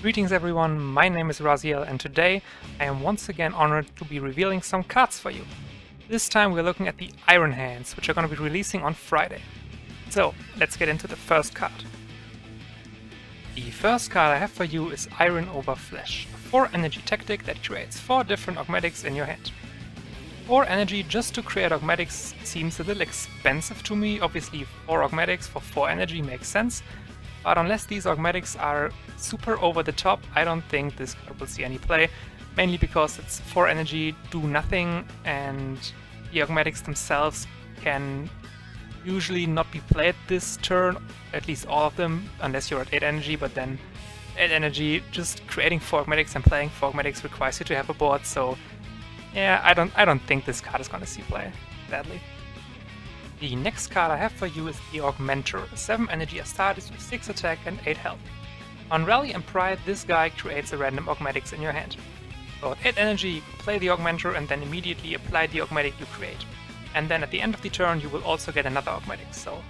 Greetings everyone, my name is Raziel and today I am once again honored to be revealing some cards for you. This time we're looking at the Iron Hands, which are going to be releasing on Friday. So, let's get into the first card. The first card I have for you is Iron over Flesh, a 4 energy tactic that creates 4 different augmatics in your hand. 4 energy just to create augmatics seems a little expensive to me. Obviously 4 augmatics for 4 energy makes sense, but unless these augmatics are super over the top, I don't think this card will see any play, mainly because it's 4 energy, do nothing, and the augmatics themselves can usually not be played this turn, at least all of them, unless you're at 8 energy, but then 8 energy, just creating 4 augmatics and playing 4 augmatics requires you to have a board, so yeah, I don't think this card is gonna see play, sadly. The next card I have for you is the Augmentor, a 7 energy Astartes with 6 attack and 8 health. On Rally and Pride, this guy creates a random augmatics in your hand. So at 8 energy, you can play the Augmentor and then immediately apply the augmatic you create. And then at the end of the turn, you will also get another augmatic, so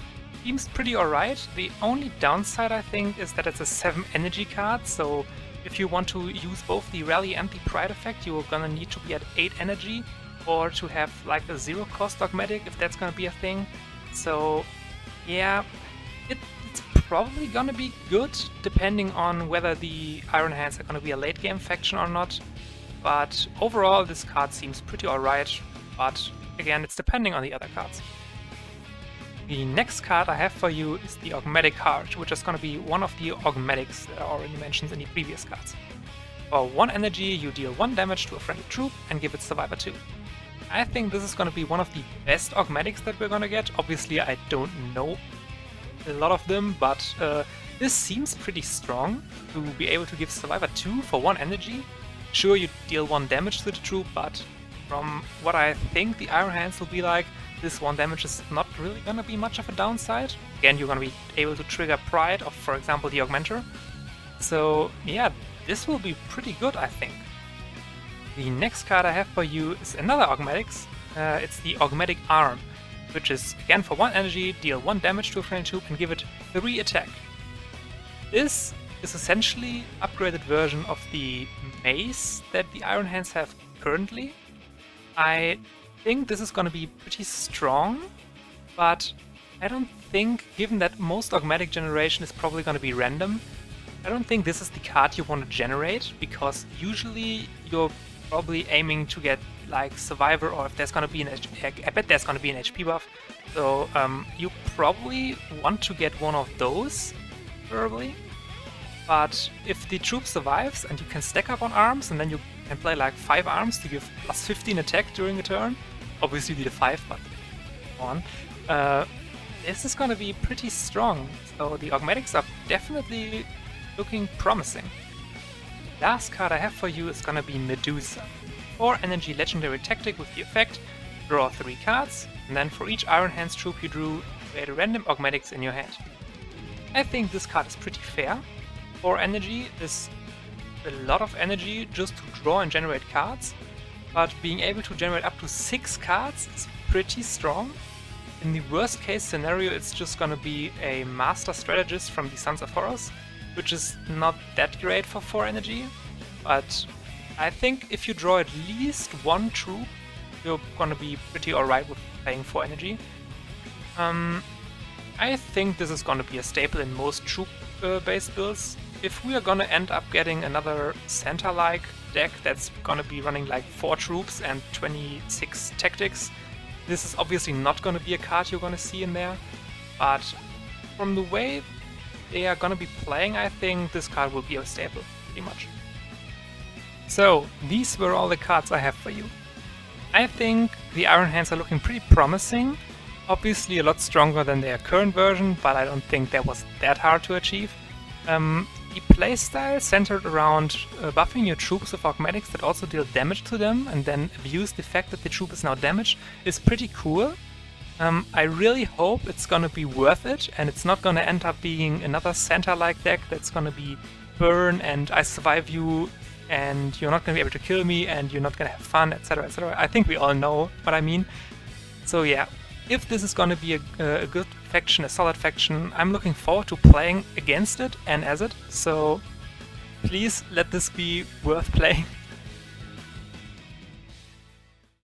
seems pretty alright. The only downside, I think, is that it's a 7 energy card, so if you want to use both the Rally and the Pride effect, you're gonna need to be at 8 energy, or to have like a 0 cost augmatic, if that's gonna be a thing. So yeah, it's probably gonna be good, depending on whether the Iron Hands are gonna be a late game faction or not. But overall, this card seems pretty alright, but again, it's depending on the other cards. The next card I have for you is the Augmatic Heart, which is gonna be one of the augmatics that I already mentioned in the previous cards. For 1 energy, you deal 1 damage to a friendly troop and give it Survivor 2. I think this is going to be one of the best augmatics that we're going to get. Obviously, I don't know a lot of them, but this seems pretty strong to be able to give Survivor 2 for 1 energy. Sure, you deal 1 damage to the troop, but from what I think the Iron Hands will be like, this 1 damage is not really going to be much of a downside. Again, you're going to be able to trigger Pride of, for example, the Augmentor. So yeah, this will be pretty good, I think. The next card I have for you is another augmatics. It's the Augmatic Arm, which is, again, for 1 energy, deal 1 damage to a friendly troop and give it 3 attack. This is essentially an upgraded version of the mace that the Iron Hands have currently. I think this is going to be pretty strong, but I don't think, given that most augmatic generation is probably going to be random, I don't think this is the card you want to generate, because usually you're probably aiming to get like Survivor, or if there's gonna be an I bet there's gonna be an HP buff, so you probably want to get one of those, probably. But if the troop survives and you can stack up on arms, and then you can play like 5 arms to give plus 15 attack during a turn, obviously you need a 5, but come on, this is gonna be pretty strong, so the augmatics are definitely looking promising. Last card I have for you is gonna be Medusa. 4 energy legendary tactic with the effect, draw 3 cards, and then for each Iron Hands troop you drew, create a random augmatics in your hand. I think this card is pretty fair. 4 energy is a lot of energy just to draw and generate cards, but being able to generate up to 6 cards is pretty strong. In the worst case scenario, it's just gonna be a Master Strategist from the Sons of Horus, which is not that great for 4 energy, but I think if you draw at least 1 troop, you're gonna be pretty alright with playing 4 energy. I think this is gonna be a staple in most troop-based builds. If we are gonna end up getting another Santa-like deck that's gonna be running like 4 troops and 26 tactics, this is obviously not gonna be a card you're gonna see in there, but from the way they are gonna be playing, I think this card will be a staple, pretty much. So, these were all the cards I have for you. I think the Iron Hands are looking pretty promising, obviously a lot stronger than their current version, but I don't think that was that hard to achieve. The playstyle centered around buffing your troops with augmatics that also deal damage to them, and then abuse the fact that the troop is now damaged, is pretty cool. I really hope it's gonna be worth it, and it's not gonna end up being another Santa-like deck that's gonna be burn and I survive you, and you're not gonna be able to kill me, and you're not gonna have fun, etc, etc. I think we all know what I mean. So yeah, if this is gonna be a good faction, a solid faction, I'm looking forward to playing against it and as it. So Please let this be worth playing.